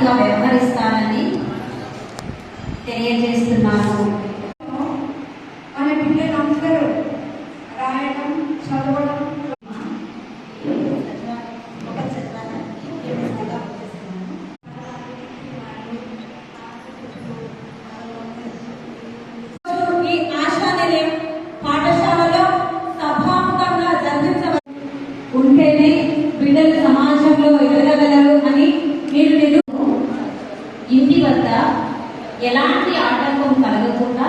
బాధ్యతగా వ్యవహరిస్తానని తెలియజేస్తున్నాను. మన పిల్లలందరూ రాయడం, చదవడం ఈ ఆశా నిలయం పాఠశాలలో సభాముఖంగా ఉంటేనే బిడ్డలు సమాజంలో ఎదగగలరు అని మీరు ఇంటి వద్ద ఎలాంటి ఆటంకం కలగకుండా